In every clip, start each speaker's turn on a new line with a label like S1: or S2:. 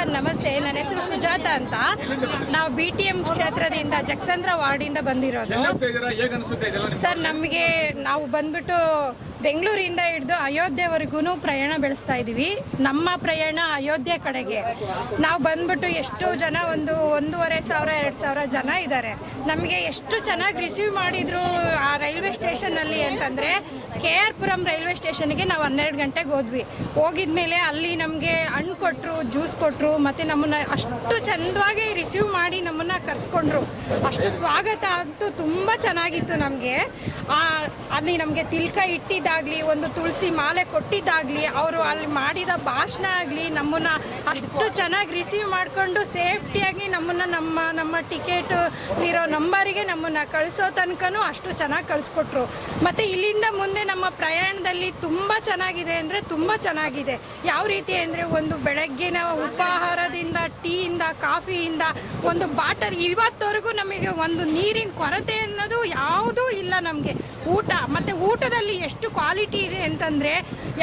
S1: Sir ನಮಸ್ತೆ, ನನ್ನ ಹೆಸರು ಸುಜಾತ ಅಂತ. ನಾವು BTM ಕ್ಷೇತ್ರದಿಂದ ಜಕ್ಸಂದ್ರ ವಾರ್ಡಿಂದ ಬಂದಿರೋದು. ಸರ್ ನಮಗೆ ನಾವು ಬಂದ್ಬಿಟ್ಟು ಬೆಂಗಳೂರಿಂದ ಹಿಡಿದು ಅಯೋಧ್ಯೆವರೆಗೂ ಪ್ರಯಾಣ ಬೆಳೆಸ್ತಾ ಇದ್ದೀವಿ. ನಮ್ಮ ಪ್ರಯಾಣ ಅಯೋಧ್ಯೆ ಕಡೆಗೆ. ನಾವು ಬಂದ್ಬಿಟ್ಟು ಎಷ್ಟು ಜನ, 1,500 2,000 ಜನ ಇದ್ದಾರೆ. ನಮಗೆ ಎಷ್ಟು ಚೆನ್ನಾಗಿ ರಿಸೀವ್ ಮಾಡಿದ್ರು ಆ ರೈಲ್ವೆ ಸ್ಟೇಷನಲ್ಲಿ ಅಂತಂದರೆ, KR ಪುರಂ ರೈಲ್ವೆ ಸ್ಟೇಷನ್ಗೆ ನಾವು 12 ಗಂಟೆಗೆ ಹೋದ್ವಿ. ಹೋಗಿದ್ಮೇಲೆ ಅಲ್ಲಿ ನಮಗೆ ಹಣ್ಣು ಕೊಟ್ಟರು, ಜ್ಯೂಸ್ ಕೊಟ್ಟರು, ಮತ್ತು ನಮ್ಮನ್ನು ಅಷ್ಟು ಚಂದವಾಗಿ ರಿಸೀವ್ ಮಾಡಿ ನಮ್ಮನ್ನು ಕರೆಸ್ಕೊಂಡ್ರು. ಅಷ್ಟು ಸ್ವಾಗತ ಅಂತೂ ತುಂಬ ಚೆನ್ನಾಗಿತ್ತು ನಮಗೆ. ಅಲ್ಲಿ ನಮಗೆ ತಿಲ್ಕ ಇಟ್ಟಿದ್ದಾಗಲಿ, ಒಂದು ತುಳಸಿ ಮಾಲೆ ಕೊಟ್ಟಿದ್ದಾಗಲಿ, ಅವರು ಅಲ್ಲಿ ಮಾಡಿದ ಭಾಷಣ ಆಗಲಿ, ನಮ್ಮನ್ನು ಅಷ್ಟು ಚೆನ್ನಾಗಿ ರಿಸೀವ್ ಮಾಡಿಕೊಂಡು ಸೇಫ್ಟಿಯಾಗಿ ನಮ್ಮನ್ನು ನಮ್ಮ ಟಿಕೆಟ್ ಇರೋ ನಂಬರಿಗೆ ನಮ್ಮನ್ನು ಕಳಿಸೋ ತನಕನೂ ಅಷ್ಟು ಚೆನ್ನಾಗಿ ಕಳಿಸ್ಕೊಟ್ರು. ಮತ್ತು ಇಲ್ಲಿಂದ ಮುಂದೆ ನಮ್ಮ ಪ್ರಯಾಣದಲ್ಲಿ ತುಂಬ ಚೆನ್ನಾಗಿದೆ ಅಂದರೆ ತುಂಬ ಚೆನ್ನಾಗಿದೆ. ಯಾವ ರೀತಿ ಅಂದರೆ, ಒಂದು ಬೆಳಗ್ಗಿನ ಉಪಹಾರದಿಂದ, ಟೀಯಿಂದ, ಕಾಫಿಯಿಂದ, ಒಂದು ಬಾಟಲ್, ಇವತ್ತವರೆಗೂ ನಮಗೆ ಒಂದು ನೀರಿನ ಕೊರತೆ ಅನ್ನೋದು ಯಾವುದೂ ಇಲ್ಲ ನಮಗೆ. ಊಟ ಮತ್ತು ಊಟದಲ್ಲಿ ಎಷ್ಟು ಕ್ವಾಲಿಟಿ ಇದೆ ಅಂತಂದರೆ,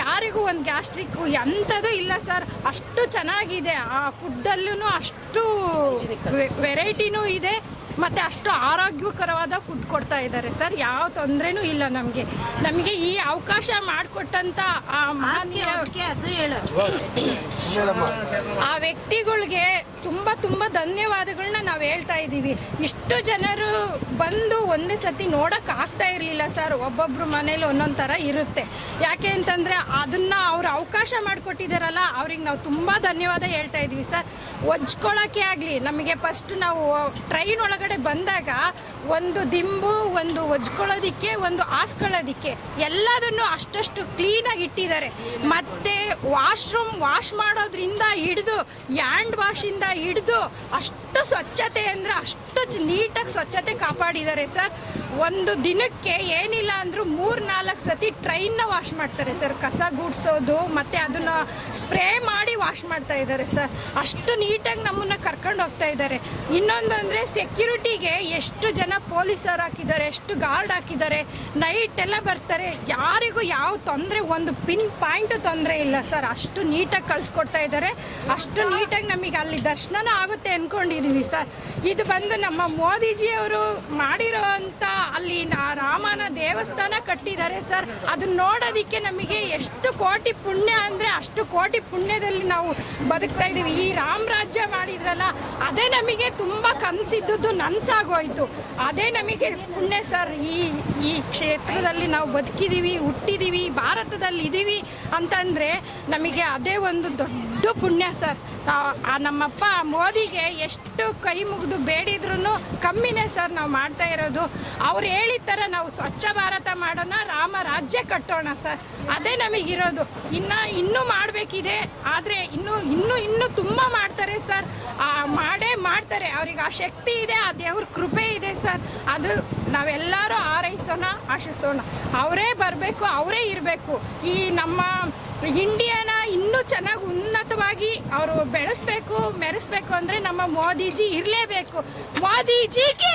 S1: ಯಾರಿಗೂ ಒಂದು ಗ್ಯಾಸ್ಟ್ರಿಕ್ಕು ಎಂಥದ್ದು ಇಲ್ಲ ಸರ್. ಅಷ್ಟು ಚೆನ್ನಾಗಿದೆ. ಆ ಫುಡ್ಡಲ್ಲೂ ಅಷ್ಟು ವೆರೈಟಿನೂ ಇದೆ ಮತ್ತು ಅಷ್ಟು ಆರೋಗ್ಯಕರವಾದ ಫುಡ್ ಕೊಡ್ತಾ ಇದ್ದಾರೆ ಸರ್. ಯಾವ ತೊಂದರೆನೂ ಇಲ್ಲ ನಮಗೆ ಈ ಅವಕಾಶ ಮಾಡಿಕೊಟ್ಟಂಥ ಆ ವ್ಯಕ್ತಿಗಳಿಗೆ ತುಂಬ ಧನ್ಯವಾದಗಳನ್ನ ನಾವು ಹೇಳ್ತಾ ಇದ್ದೀವಿ. ಇಷ್ಟು ಜನರು ಬಂದು ಒಂದೇ ಸತಿ ನೋಡೋಕ್ಕಾಗ್ತಾ ಇರಲಿಲ್ಲ ಸರ್. ಒಬ್ಬೊಬ್ಬರು ಮನೇಲಿ ಒಂದೊಂದು ಥರ ಇರುತ್ತೆ. ಯಾಕೆ ಅಂತಂದರೆ, ಅದನ್ನು ಅವ್ರು ಅವಕಾಶ ಮಾಡಿಕೊಟ್ಟಿದ್ದಾರಲ್ಲ, ಅವ್ರಿಗೆ ನಾವು ತುಂಬ ಧನ್ಯವಾದ ಹೇಳ್ತಾ ಇದ್ದೀವಿ ಸರ್. ಒಜ್ಕೊಳ್ಳೋಕ್ಕೆ ಆಗಲಿ, ನಮಗೆ ಫಸ್ಟ್ ನಾವು ಟ್ರೈನ್ ಒಳಗಡೆ ಬಂದಾಗ ಒಂದು ದಿಂಬು, ಒಂದು ಒಜ್ಕೊಳ್ಳೋದಕ್ಕೆ, ಒಂದು ಹಾಸ್ಕೊಳ್ಳೋದಕ್ಕೆ ಎಲ್ಲದನ್ನು ಅಷ್ಟಷ್ಟು ಕ್ಲೀನಾಗಿ ಇಟ್ಟಿದ್ದಾರೆ. ಮತ್ತು ವಾಶ್ರೂಮ್ ವಾಶ್ ಮಾಡೋದ್ರಿಂದ ಹಿಡಿದು, ಹ್ಯಾಂಡ್ ವಾಶಿಂದ ಹಿಡಿದು ಅಷ್ಟು ಸ್ವಚ್ಛತೆ ಅಂದರೆ ಅಷ್ಟು ನೀಟಾಗಿ ಸ್ವಚ್ಛತೆ ಕಾಪಾಡಿದ್ದಾರೆ ಸರ್. ಒಂದು ದಿನಕ್ಕೆ ಏನಿಲ್ಲ ಅಂದರೂ 3-4 ಸತಿ ಟ್ರೈನ್ನ ವಾಶ್ ಮಾಡ್ತಾರೆ ಸರ್. ಕಸ ಗುಡಿಸೋದು ಮತ್ತು ಅದನ್ನು ಸ್ಪ್ರೇ ಮಾಡಿ ವಾಶ್ ಮಾಡ್ತಾ ಇದ್ದಾರೆ ಸರ್. ಅಷ್ಟು ನೀಟಾಗಿ ನಮ್ಮನ್ನು ಕರ್ಕೊಂಡು ಹೋಗ್ತಾ ಇದ್ದಾರೆ. ಇನ್ನೊಂದು ಅಂದರೆ, ಸೆಕ್ಯೂರಿಟಿಗೆ ಎಷ್ಟು ಜನ ಪೊಲೀಸರು ಹಾಕಿದ್ದಾರೆ, ಎಷ್ಟು ಗಾರ್ಡ್ ಹಾಕಿದ್ದಾರೆ. ನೈಟ್ ಎಲ್ಲ ಬರ್ತಾರೆ. ಯಾರಿಗೂ ಯಾವ ತೊಂದರೆ, ಒಂದು ಪಿನ್ ಪಾಯಿಂಟು ತೊಂದರೆ ಇಲ್ಲ ಸರ್. ಅಷ್ಟು ನೀಟಾಗಿ ಕಳಿಸ್ಕೊಡ್ತಾ ಇದ್ದಾರೆ. ಅಷ್ಟು ನೀಟಾಗಿ ನಮಗೆ ಅಲ್ಲಿ ದರ್ಶನ ಆಗುತ್ತೆ ಅಂದ್ಕೊಂಡಿದ್ದೀವಿ ಸರ್. ಇದು ಬಂದು ನಮ್ಮ ಮೋದಿಜಿಯವರು ಮಾಡಿರೋ ಅಂಥ ಅಲ್ಲಿ ರಾಮನ ದೇವಸ್ಥಾನ ಕಟ್ಟಿದ್ದಾರೆ ಸರ್. ಅದನ್ನ ನೋಡೋದಕ್ಕೆ ನಮಗೆ ಎಷ್ಟು ಕೋಟಿ ಪುಣ್ಯ ಅಂದರೆ ಅಷ್ಟು ಕೋಟಿ ಪುಣ್ಯದಲ್ಲಿ ನಾವು ಬದುಕ್ತಾ ಇದ್ದೀವಿ. ಈ ರಾಮರಾಜ್ಯ ಮಾಡಿದ್ರಲ್ಲ, ಅದೇ ನಮಗೆ ತುಂಬ ಕನಸಿದ್ದದ್ದು ನನಸಾಗೋಯ್ತು. ಅದೇ ನಮಗೆ ಪುಣ್ಯ ಸರ್. ಈ ಕ್ಷೇತ್ರದಲ್ಲಿ ನಾವು ಬದುಕಿದ್ದೀವಿ, ಹುಟ್ಟಿದ್ದೀವಿ, ಭಾರತದಲ್ಲಿ ಇದ್ದೀವಿ ಅಂತಂದರೆ ನಮಗೆ ಅದೇ ಒಂದು ದೊಡ್ಡ ಪುಣ್ಯ ಸರ್. ನಮ್ಮಪ್ಪ ಮೋದಿಗೆ ಎಷ್ಟು ಕೈ ಮುಗಿದು ಬೇಡಿದ್ರೂ ಕಮ್ಮಿನೇ ಸರ್ ನಾವು ಮಾಡ್ತಾ ಇರೋದು. ಅವ್ರು ಹೇಳಿದ ಥರ ನಾವು ಸ್ವಚ್ಛ ಭಾರತ ಮಾಡೋಣ, ರಾಮ ರಾಜ್ಯ ಕಟ್ಟೋಣ ಸರ್. ಅದೇ ನಮಗಿರೋದು. ಇನ್ನೂ ಮಾಡಬೇಕಿದೆ, ಆದರೆ ಇನ್ನೂ ತುಂಬ ಮಾಡ್ತಾರೆ ಸರ್. ಮಾಡೇ ಮಾಡ್ತಾರೆ. ಅವ್ರಿಗೆ ಆ ಶಕ್ತಿ ಇದೆ, ಆ ದೇವ್ರ ಕೃಪೆ ಇದೆ ಸರ್. ಅದು ನಾವೆಲ್ಲರೂ ಆರೈಸೋಣ, ಆಶಿಸೋಣ. ಅವರೇ ಬರಬೇಕು, ಅವರೇ ಇರಬೇಕು. ಈ ನಮ್ಮ ಇಂಡಿಯಾನ ಇನ್ನೂ ಚೆನ್ನಾಗಿ ಉನ್ನತವಾಗಿ ಅವರು ಬೆಳೆಸಬೇಕು, ಮೆರೆಸಬೇಕು ಅಂದರೆ ನಮ್ಮ ಮೋದಿಜಿ ಇರಲೇಬೇಕು. ಮೋದಿಜಿಗೆ